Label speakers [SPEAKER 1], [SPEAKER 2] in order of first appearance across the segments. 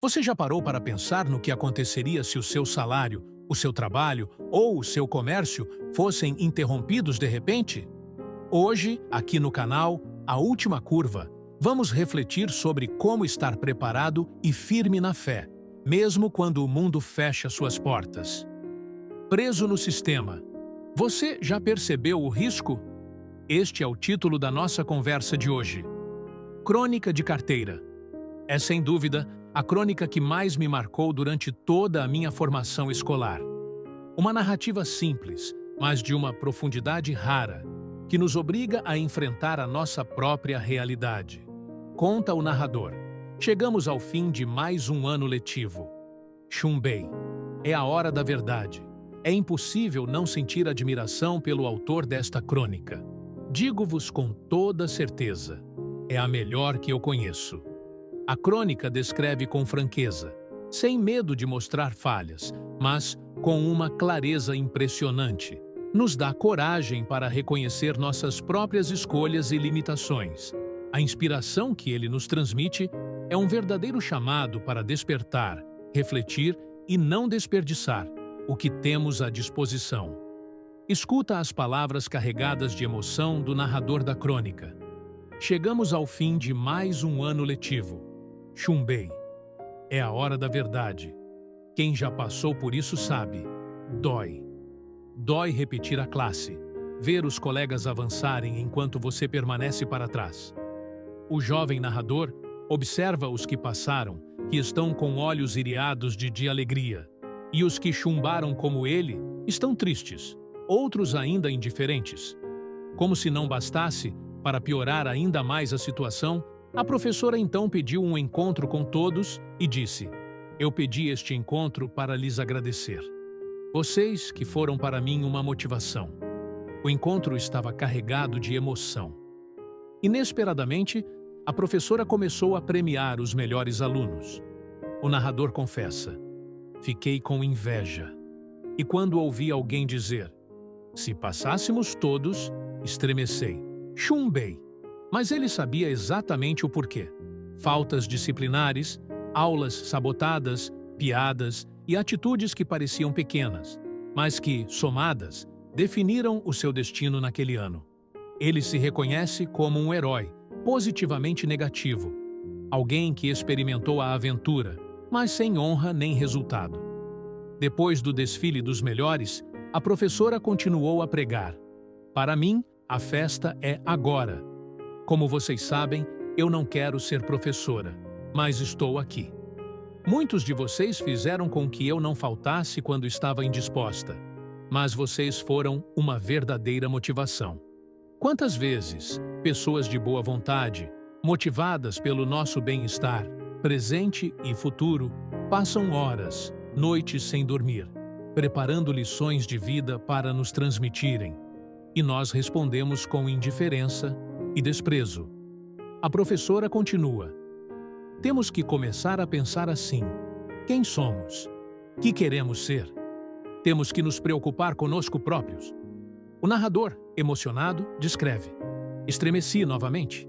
[SPEAKER 1] Você já parou para pensar no que aconteceria se o seu salário, o seu trabalho ou o seu comércio fossem interrompidos de repente? Hoje, aqui no canal A Última Curva, vamos refletir sobre como estar preparado e firme na fé, mesmo quando o mundo fecha suas portas. Preso no sistema. Você já percebeu o risco? Este é o título da nossa conversa de hoje. Crônica de carteira. É sem dúvida a crônica que mais me marcou durante toda a minha formação escolar. Uma narrativa simples, mas de uma profundidade rara, que nos obriga a enfrentar a nossa própria realidade. Conta o narrador. Chegamos ao fim de mais um ano letivo. Chumbei. É a hora da verdade. É impossível não sentir admiração pelo autor desta crônica. Digo-vos com toda certeza, é a melhor que eu conheço. A crônica descreve com franqueza, sem medo de mostrar falhas, mas com uma clareza impressionante. Nos dá coragem para reconhecer nossas próprias escolhas e limitações. A inspiração que ele nos transmite é um verdadeiro chamado para despertar, refletir e não desperdiçar o que temos à disposição. Escuta as palavras carregadas de emoção do narrador da crônica. Chegamos ao fim de mais um ano letivo. Chumbei. É a hora da verdade. Quem já passou por isso sabe. Dói. Dói repetir a classe, ver os colegas avançarem enquanto você permanece para trás. O jovem narrador observa os que passaram, que estão com olhos iriados de alegria, e os que chumbaram como ele estão tristes, outros ainda indiferentes. Como se não bastasse, para piorar ainda mais a situação, a professora então pediu um encontro com todos e disse: "Eu pedi este encontro para lhes agradecer. Vocês que foram para mim uma motivação." O encontro estava carregado de emoção. Inesperadamente, a professora começou a premiar os melhores alunos. O narrador confessa: "Fiquei com inveja. E quando ouvi alguém dizer, 'Se passássemos todos,' estremecei, chumbei." Mas ele sabia exatamente o porquê. Faltas disciplinares, aulas sabotadas, piadas e atitudes que pareciam pequenas, mas que, somadas, definiram o seu destino naquele ano. Ele se reconhece como um herói, positivamente negativo. Alguém que experimentou a aventura, mas sem honra nem resultado. Depois do desfile dos melhores, a professora continuou a pregar: "Para mim, a festa é agora. Como vocês sabem, eu não quero ser professora, mas estou aqui. Muitos de vocês fizeram com que eu não faltasse quando estava indisposta, mas vocês foram uma verdadeira motivação." Quantas vezes, pessoas de boa vontade, motivadas pelo nosso bem-estar, presente e futuro, passam horas, noites sem dormir, preparando lições de vida para nos transmitirem, e nós respondemos com indiferença e desprezo. A professora continua: "Temos que começar a pensar assim: quem somos? Que queremos ser? Temos que nos preocupar conosco próprios." O narrador, emocionado, descreve: "Estremeci novamente.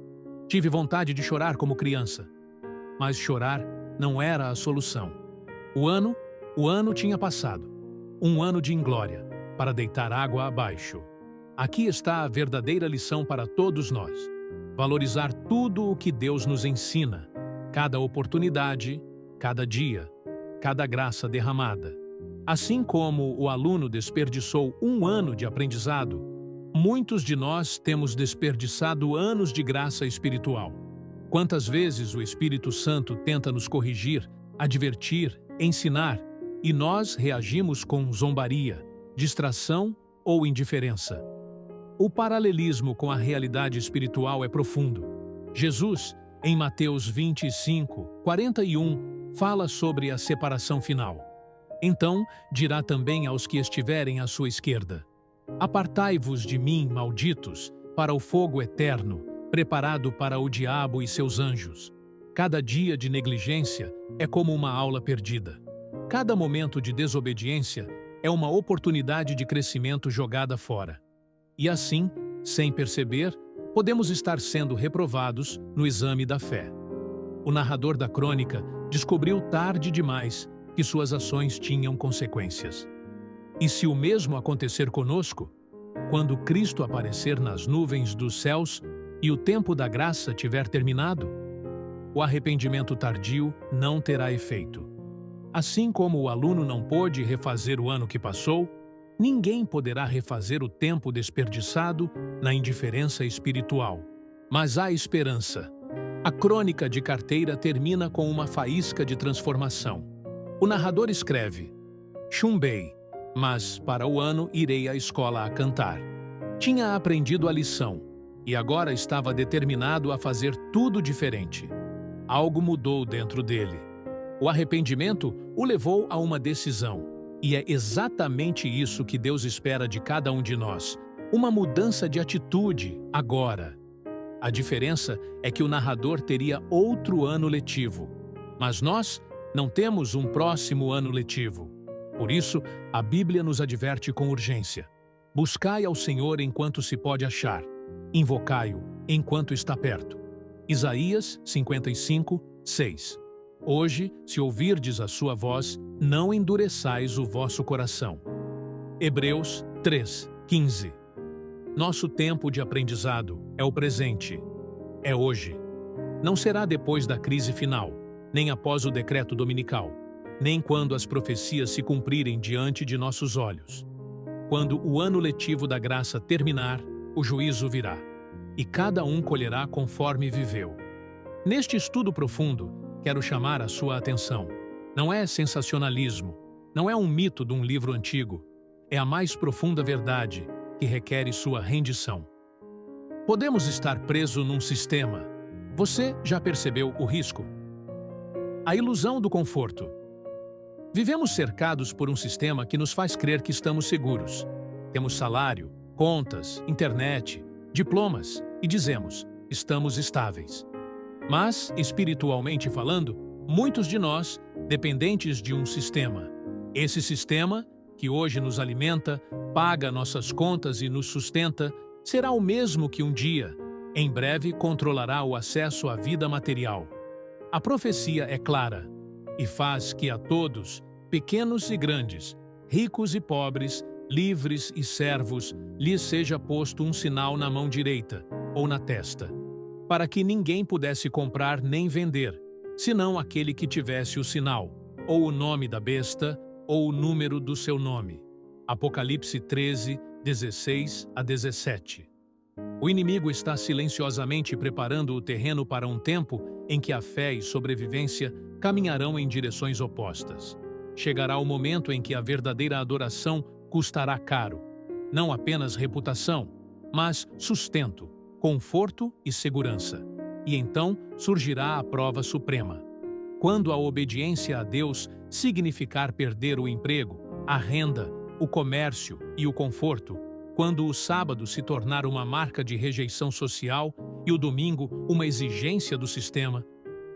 [SPEAKER 1] Tive vontade de chorar como criança. Mas chorar não era a solução. O ano tinha passado. Um ano de inglória, para deitar água abaixo. Aqui está a verdadeira lição para todos nós: valorizar tudo o que Deus nos ensina, cada oportunidade, cada dia, cada graça derramada. Assim como o aluno desperdiçou um ano de aprendizado, muitos de nós temos desperdiçado anos de graça espiritual. Quantas vezes o Espírito Santo tenta nos corrigir, advertir, ensinar, e nós reagimos com zombaria, distração ou indiferença. O paralelismo com a realidade espiritual é profundo. Jesus, em Mateus 25:41, fala sobre a separação final. Então dirá também aos que estiverem à sua esquerda: "Apartai-vos de mim, malditos, para o fogo eterno, preparado para o diabo e seus anjos." Cada dia de negligência é como uma aula perdida. Cada momento de desobediência é uma oportunidade de crescimento jogada fora. E assim, sem perceber, podemos estar sendo reprovados no exame da fé. O narrador da crônica descobriu tarde demais que suas ações tinham consequências. E se o mesmo acontecer conosco, quando Cristo aparecer nas nuvens dos céus e o tempo da graça tiver terminado, o arrependimento tardio não terá efeito. Assim como o aluno não pôde refazer o ano que passou, ninguém poderá refazer o tempo desperdiçado na indiferença espiritual. Mas há esperança. A crônica de carteira termina com uma faísca de transformação. O narrador escreve: "Chumbei, mas para o ano irei à escola a cantar. Tinha aprendido a lição e agora estava determinado a fazer tudo diferente. Algo mudou dentro dele. O arrependimento o levou a uma decisão. E é exatamente isso que Deus espera de cada um de nós. Uma mudança de atitude agora. A diferença é que o narrador teria outro ano letivo, mas nós não temos um próximo ano letivo. Por isso, a Bíblia nos adverte com urgência. Buscai ao Senhor enquanto se pode achar. Invocai-o enquanto está perto. Isaías 55, 6. Hoje, se ouvirdes a sua voz, não endureçais o vosso coração. Hebreus 3, 15. Nosso tempo de aprendizado é o presente. É hoje. Não será depois da crise final, nem após o decreto dominical, nem quando as profecias se cumprirem diante de nossos olhos. Quando o ano letivo da graça terminar, o juízo virá, e cada um colherá conforme viveu. Neste estudo profundo, quero chamar a sua atenção. Não é sensacionalismo, não é um mito de um livro antigo, é a mais profunda verdade que requer sua rendição. Podemos estar presos num sistema. Você já percebeu o risco? A ilusão do conforto. Vivemos cercados por um sistema que nos faz crer que estamos seguros. Temos salário, contas, internet, diplomas e dizemos, estamos estáveis. Mas, espiritualmente falando, muitos de nós, dependentes de um sistema. Esse sistema, que hoje nos alimenta, paga nossas contas e nos sustenta, será o mesmo que um dia, em breve, controlará o acesso à vida material. A profecia é clara e faz que a todos, pequenos e grandes, ricos e pobres, livres e servos, lhes seja posto um sinal na mão direita ou na testa, para que ninguém pudesse comprar nem vender, senão aquele que tivesse o sinal, ou o nome da besta, ou o número do seu nome. Apocalipse 13, 16 a 17. O inimigo está silenciosamente preparando o terreno para um tempo em que a fé e sobrevivência caminharão em direções opostas. Chegará o momento em que a verdadeira adoração custará caro, não apenas reputação, mas sustento, conforto e segurança. E então surgirá a prova suprema. Quando a obediência a Deus significar perder o emprego, a renda, o comércio e o conforto, quando o sábado se tornar uma marca de rejeição social e o domingo uma exigência do sistema,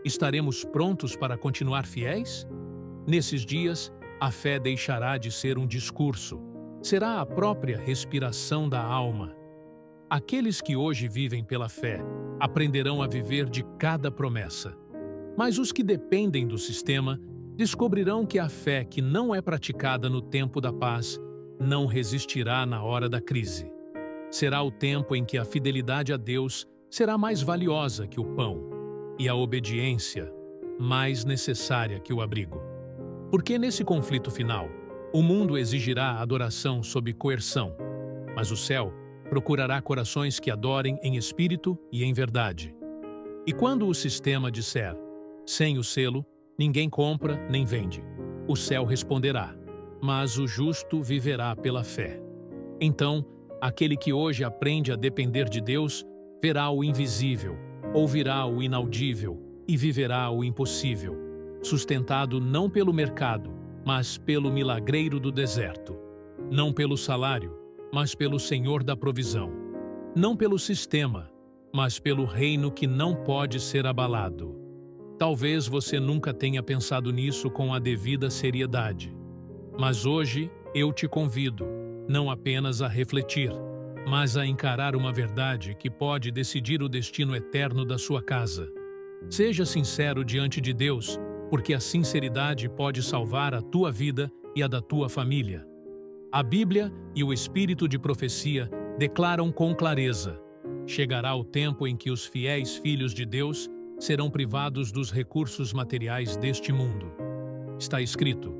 [SPEAKER 1] estaremos prontos para continuar fiéis? Nesses dias, a fé deixará de ser um discurso, será a própria respiração da alma. Aqueles que hoje vivem pela fé aprenderão a viver de cada promessa. Mas os que dependem do sistema descobrirão que a fé que não é praticada no tempo da paz não resistirá na hora da crise. Será o tempo em que a fidelidade a Deus será mais valiosa que o pão e a obediência mais necessária que o abrigo. Porque nesse conflito final, o mundo exigirá adoração sob coerção, mas o céu procurará corações que adorem em espírito e em verdade. E quando o sistema disser, sem o selo, ninguém compra nem vende, o céu responderá, mas o justo viverá pela fé. Então, aquele que hoje aprende a depender de Deus, verá o invisível, ouvirá o inaudível e viverá o impossível, sustentado não pelo mercado, mas pelo milagreiro do deserto, não pelo salário, mas pelo Senhor da provisão, não pelo sistema, mas pelo reino que não pode ser abalado. Talvez você nunca tenha pensado nisso com a devida seriedade, mas hoje eu te convido, não apenas a refletir, mas a encarar uma verdade que pode decidir o destino eterno da sua casa. Seja sincero diante de Deus porque a sinceridade pode salvar a tua vida e a da tua família. A Bíblia e o Espírito de profecia declaram com clareza: chegará o tempo em que os fiéis filhos de Deus serão privados dos recursos materiais deste mundo. Está escrito: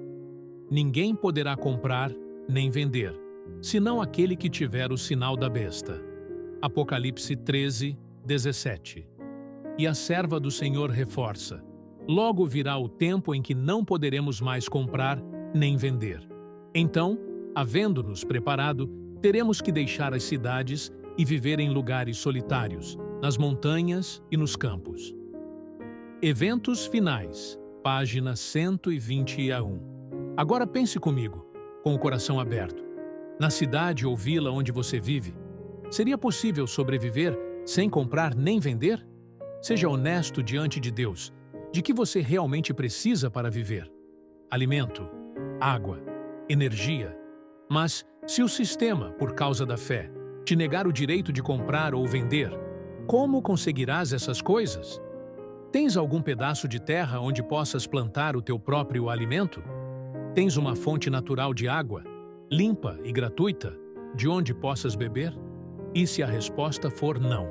[SPEAKER 1] ninguém poderá comprar nem vender, senão aquele que tiver o sinal da besta. Apocalipse 13, 17. E a serva do Senhor reforça: logo virá o tempo em que não poderemos mais comprar nem vender. Então, havendo-nos preparado, teremos que deixar as cidades e viver em lugares solitários, nas montanhas e nos campos. Eventos finais, página 121. Agora pense comigo, com o coração aberto. Na cidade ou vila onde você vive, seria possível sobreviver sem comprar nem vender? Seja honesto diante de Deus. De que você realmente precisa para viver? Alimento, água, energia. Mas, se o sistema, por causa da fé, te negar o direito de comprar ou vender, como conseguirás essas coisas? Tens algum pedaço de terra onde possas plantar o teu próprio alimento? Tens uma fonte natural de água, limpa e gratuita, de onde possas beber? E se a resposta for não,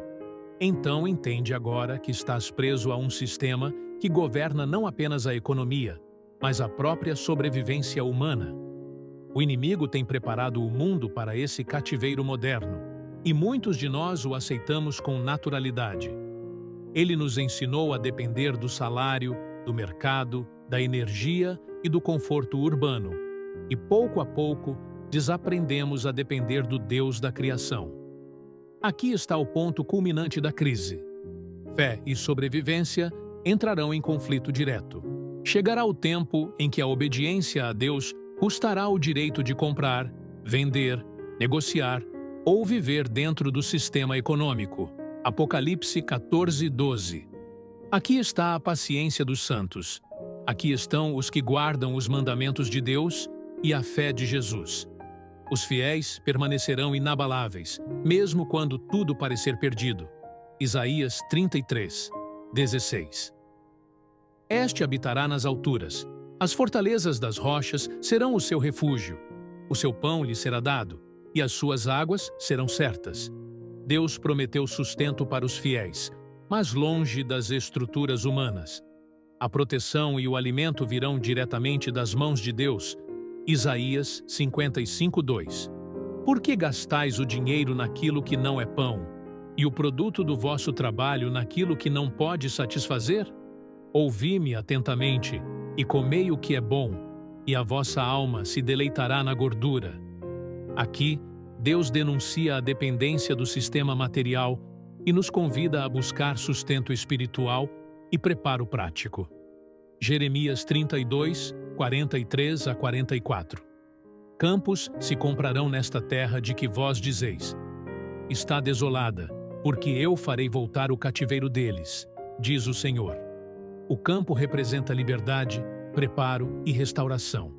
[SPEAKER 1] então entende agora que estás preso a um sistema que governa não apenas a economia, mas a própria sobrevivência humana. O inimigo tem preparado o mundo para esse cativeiro moderno, e muitos de nós o aceitamos com naturalidade. Ele nos ensinou a depender do salário, do mercado, da energia e do conforto urbano, e pouco a pouco desaprendemos a depender do Deus da criação. Aqui está o ponto culminante da crise. Fé e sobrevivência entrarão em conflito direto. Chegará o tempo em que a obediência a Deus custará o direito de comprar, vender, negociar ou viver dentro do sistema econômico. Apocalipse 14, 12. Aqui está a paciência dos santos. Aqui estão os que guardam os mandamentos de Deus e a fé de Jesus. Os fiéis permanecerão inabaláveis, mesmo quando tudo parecer perdido. Isaías 33, 16. Este habitará nas alturas. As fortalezas das rochas serão o seu refúgio. O seu pão lhe será dado, e as suas águas serão certas. Deus prometeu sustento para os fiéis, mas longe das estruturas humanas. A proteção e o alimento virão diretamente das mãos de Deus. Isaías 55, 2. Por que gastais o dinheiro naquilo que não é pão, e o produto do vosso trabalho naquilo que não pode satisfazer? Ouvi-me atentamente, e comei o que é bom, e a vossa alma se deleitará na gordura. Aqui, Deus denuncia a dependência do sistema material e nos convida a buscar sustento espiritual e preparo prático. Jeremias 32, 43 a 44. Campos se comprarão nesta terra de que vós dizeis: está desolada, porque eu farei voltar o cativeiro deles, diz o Senhor. O campo representa liberdade, preparo e restauração.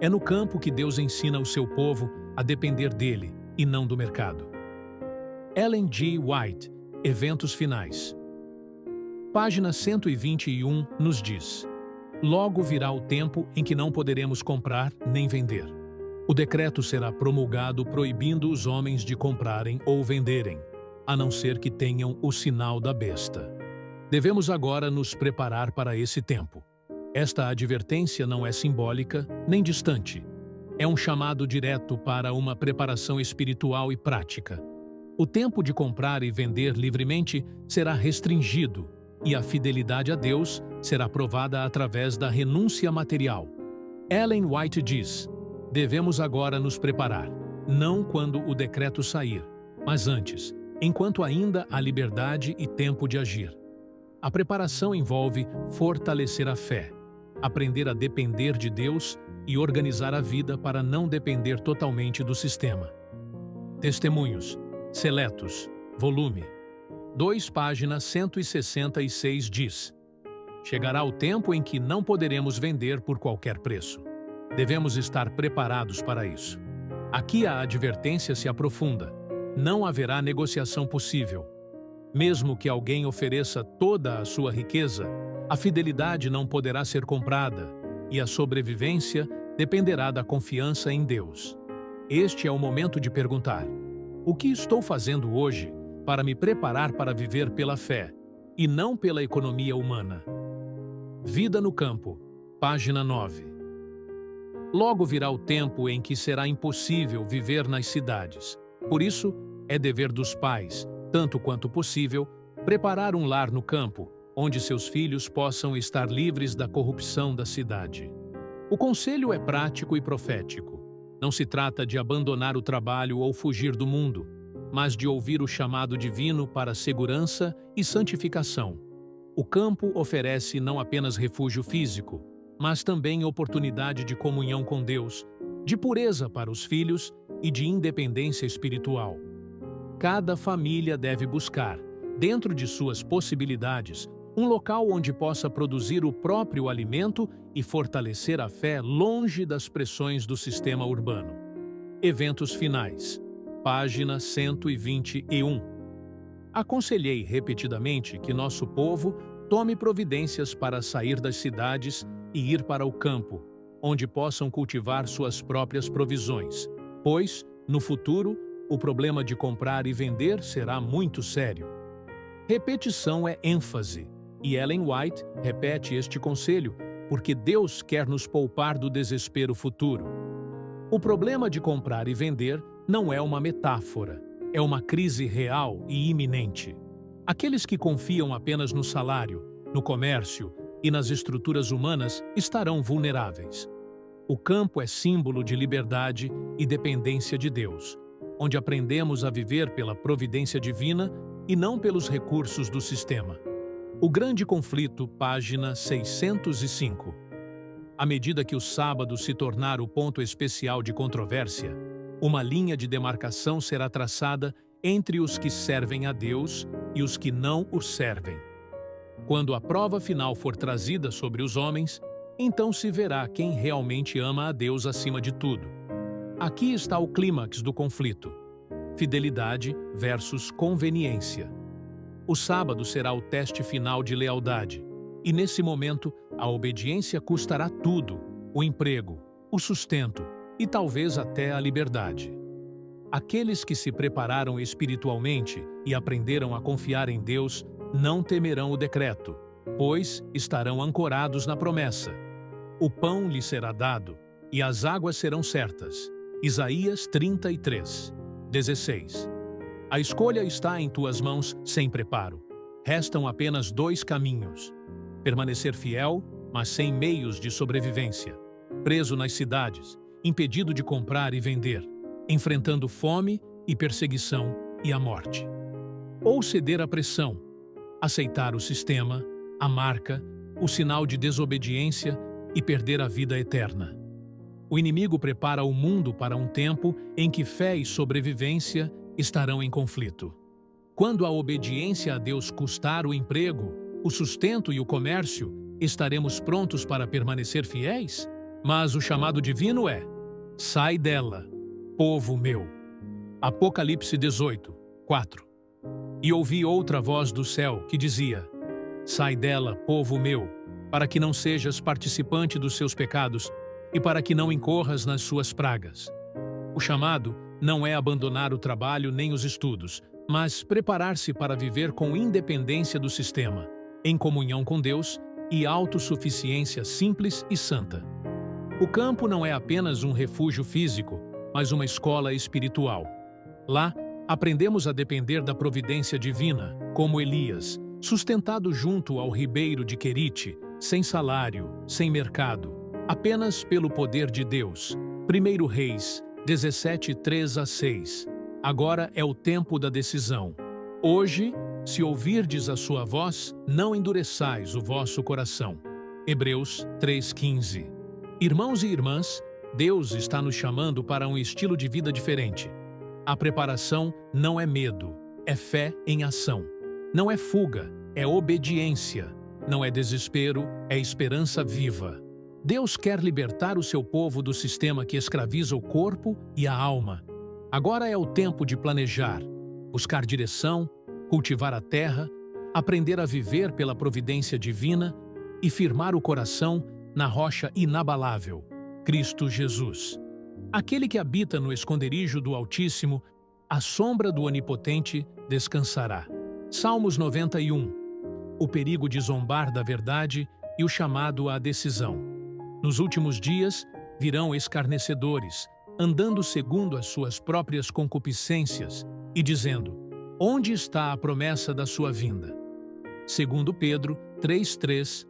[SPEAKER 1] É no campo que Deus ensina o seu povo a depender dele e não do mercado. Ellen G. White, Eventos Finais. Página 121 nos diz: logo virá o tempo em que não poderemos comprar nem vender. O decreto será promulgado proibindo os homens de comprarem ou venderem, a não ser que tenham o sinal da besta. Devemos agora nos preparar para esse tempo. Esta advertência não é simbólica nem distante. É um chamado direto para uma preparação espiritual e prática. O tempo de comprar e vender livremente será restringido, e a fidelidade a Deus será provada através da renúncia material. Ellen White diz: devemos agora nos preparar, não quando o decreto sair, mas antes, enquanto ainda há liberdade e tempo de agir. A preparação envolve fortalecer a fé, aprender a depender de Deus e organizar a vida para não depender totalmente do sistema. Testemunhos, seletos, volume 2, página 166 diz: chegará o tempo em que não poderemos vender por qualquer preço. Devemos estar preparados para isso. Aqui a advertência se aprofunda. Não haverá negociação possível. Mesmo que alguém ofereça toda a sua riqueza, A fidelidade não poderá ser comprada, e a sobrevivência dependerá da confiança em Deus. Este é o momento de perguntar: o que estou fazendo hoje para me preparar para viver pela fé, e não pela economia humana? Vida no campo, página 9. Logo virá o tempo em que será impossível viver nas cidades. Por isso, é dever dos pais, tanto quanto possível, preparar um lar no campo, onde seus filhos possam estar livres da corrupção da cidade. O conselho é prático e profético. Não se trata de abandonar o trabalho ou fugir do mundo, mas de ouvir o chamado divino para segurança e santificação. O campo oferece não apenas refúgio físico, mas também oportunidade de comunhão com Deus, de pureza para os filhos e de independência espiritual. Cada família deve buscar, dentro de suas possibilidades, um local onde possa produzir o próprio alimento e fortalecer a fé longe das pressões do sistema urbano. Eventos finais. Página 121. Aconselhei repetidamente que nosso povo tome providências para sair das cidades e ir para o campo, onde possam cultivar suas próprias provisões, pois, no futuro, o problema de comprar e vender será muito sério. Repetição é ênfase, e Ellen White repete este conselho porque Deus quer nos poupar do desespero futuro. O problema de comprar e vender não é uma metáfora, é uma crise real e iminente. Aqueles que confiam apenas no salário, no comércio e nas estruturas humanas estarão vulneráveis. O campo é símbolo de liberdade e dependência de Deus, onde aprendemos a viver pela providência divina e não pelos recursos do sistema. O Grande Conflito, página 605. À medida que o sábado se tornar o ponto especial de controvérsia, uma linha de demarcação será traçada entre os que servem a Deus e os que não o servem. Quando a prova final for trazida sobre os homens, então se verá quem realmente ama a Deus acima de tudo. Aqui está o clímax do conflito: fidelidade versus conveniência. O sábado será o teste final de lealdade, e nesse momento a obediência custará tudo: o emprego, o sustento e talvez até a liberdade. Aqueles que se prepararam espiritualmente e aprenderam a confiar em Deus não temerão o decreto, pois estarão ancorados na promessa. O pão lhe será dado e as águas serão certas. Isaías 33, 16. A escolha está em tuas mãos sem preparo. Restam apenas dois caminhos: permanecer fiel, mas sem meios de sobrevivência, preso nas cidades, impedido de comprar e vender, enfrentando fome e perseguição e a morte. Ou ceder à pressão, aceitar o sistema, a marca, o sinal de desobediência e perder a vida eterna. O inimigo prepara o mundo para um tempo em que fé e sobrevivência estarão em conflito. Quando a obediência a Deus custar o emprego, o sustento e o comércio, estaremos prontos para permanecer fiéis? Mas o chamado divino é: sai dela, povo meu. Apocalipse 18, 4. E ouvi outra voz do céu que dizia: sai dela, povo meu, para que não sejas participante dos seus pecados e para que não incorras nas suas pragas. O chamado não é abandonar o trabalho nem os estudos, mas preparar-se para viver com independência do sistema, em comunhão com Deus e autossuficiência simples e santa. O campo não é apenas um refúgio físico, mas uma escola espiritual. Lá, aprendemos a depender da providência divina, como Elias, sustentado junto ao ribeiro de Querite, sem salário, sem mercado, apenas pelo poder de Deus. 1 Reis 17, 3-6. Agora é o tempo da decisão. Hoje, se ouvirdes a sua voz, não endureçais o vosso coração. Hebreus 3:15. Irmãos e irmãs, Deus está nos chamando para um estilo de vida diferente. A preparação não é medo, é fé em ação. Não é fuga, é obediência. Não é desespero, é esperança viva. Deus quer libertar o seu povo do sistema que escraviza o corpo e a alma. Agora é o tempo de planejar, buscar direção, cultivar a terra, aprender a viver pela providência divina e firmar o coração na rocha inabalável, Cristo Jesus. Aquele que habita no esconderijo do Altíssimo, à sombra do Onipotente descansará. Salmos 91. O perigo de zombar da verdade e o chamado à decisão. Nos últimos dias virão escarnecedores, andando segundo as suas próprias concupiscências e dizendo: onde está a promessa da sua vinda? Segundo Pedro 3:3-4.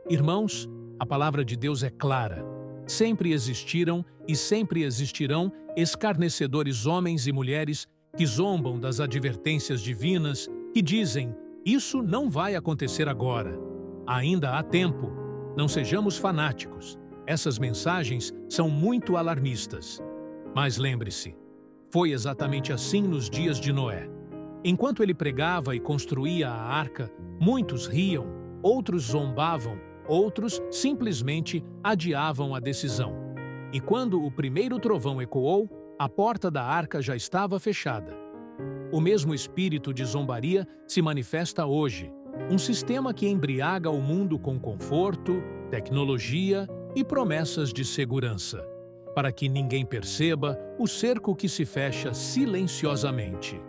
[SPEAKER 1] Irmãos, a palavra de Deus é clara. Sempre existiram e sempre existirão escarnecedores homens e mulheres que zombam das advertências divinas, que dizem: isso não vai acontecer agora. Ainda há tempo. Não sejamos fanáticos. Essas mensagens são muito alarmistas. Mas lembre-se, foi exatamente assim nos dias de Noé. Enquanto ele pregava e construía a arca, muitos riam, outros zombavam, outros simplesmente adiavam a decisão. E quando o primeiro trovão ecoou, a porta da arca já estava fechada. O mesmo espírito de zombaria se manifesta hoje, um sistema que embriaga o mundo com conforto, tecnologia e promessas de segurança, para que ninguém perceba o cerco que se fecha silenciosamente.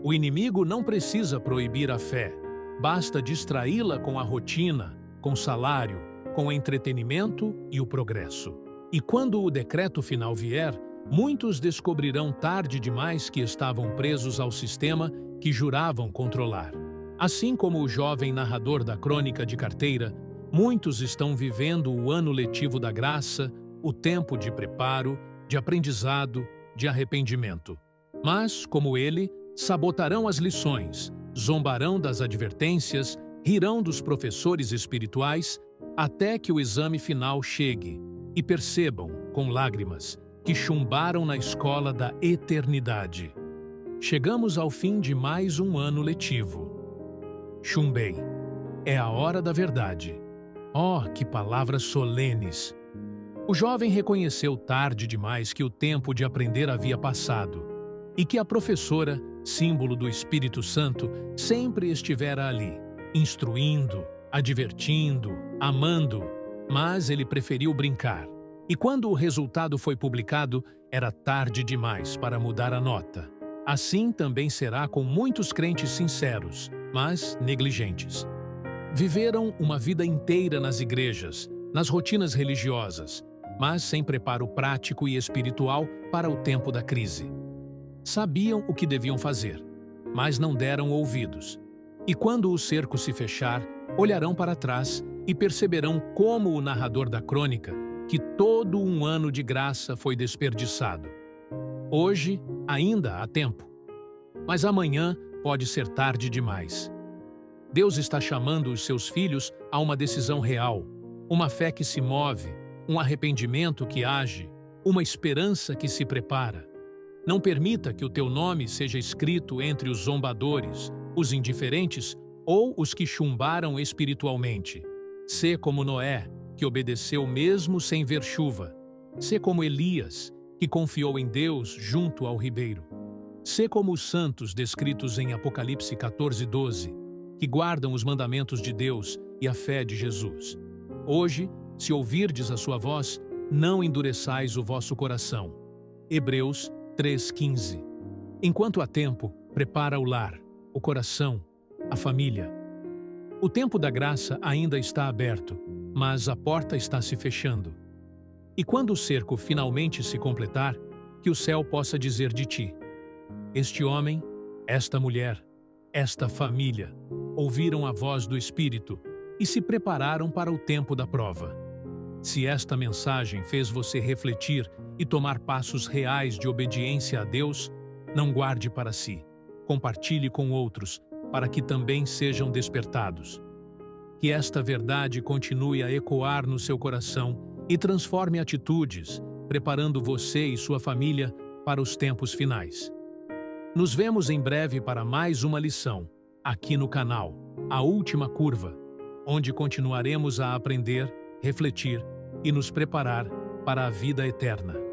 [SPEAKER 1] O inimigo não precisa proibir a fé, basta distraí-la com a rotina, com salário, com entretenimento e o progresso. E quando o decreto final vier, muitos descobrirão tarde demais que estavam presos ao sistema que juravam controlar. Assim como o jovem narrador da crônica de carteira, muitos estão vivendo o ano letivo da graça, o tempo de preparo, de aprendizado, de arrependimento. Mas, como ele, sabotarão as lições, zombarão das advertências, rirão dos professores espirituais, até que o exame final chegue e percebam, com lágrimas, que chumbaram na escola da eternidade. Chegamos ao fim de mais um ano letivo. Chumbei. É a hora da verdade. Oh, que palavras solenes! O jovem reconheceu tarde demais que o tempo de aprender havia passado e que a professora, símbolo do Espírito Santo, sempre estivera ali, instruindo, advertindo, amando, mas ele preferiu brincar. E quando o resultado foi publicado, era tarde demais para mudar a nota. Assim também será com muitos crentes sinceros, mas negligentes. Viveram uma vida inteira nas igrejas, nas rotinas religiosas, mas sem preparo prático e espiritual para o tempo da crise. Sabiam o que deviam fazer, mas não deram ouvidos. E quando o cerco se fechar, olharão para trás e perceberão, como o narrador da crônica, que todo um ano de graça foi desperdiçado. Hoje ainda há tempo, mas amanhã pode ser tarde demais. Deus está chamando os seus filhos a uma decisão real, uma fé que se move, um arrependimento que age, uma esperança que se prepara. Não permita que o teu nome seja escrito entre os zombadores, os indiferentes ou os que chumbaram espiritualmente. Sê como Noé, que obedeceu mesmo sem ver chuva. Sê como Elias, que confiou em Deus junto ao ribeiro. Sê como os santos descritos em Apocalipse 14:12, que guardam os mandamentos de Deus e a fé de Jesus. Hoje, se ouvirdes a sua voz, não endureçais o vosso coração. Hebreus 3:15. Enquanto há tempo, prepara o lar, o coração, a família. O tempo da graça ainda está aberto, mas a porta está se fechando. E quando o cerco finalmente se completar, que o céu possa dizer de ti: este homem, esta mulher, esta família, ouviram a voz do Espírito e se prepararam para o tempo da prova. Se esta mensagem fez você refletir e tomar passos reais de obediência a Deus, não guarde para si. Compartilhe com outros, para que também sejam despertados. Que esta verdade continue a ecoar no seu coração e transforme atitudes, preparando você e sua família para os tempos finais. Nos vemos em breve para mais uma lição, aqui no canal A Última Curva, onde continuaremos a aprender, refletir e nos preparar para a vida eterna.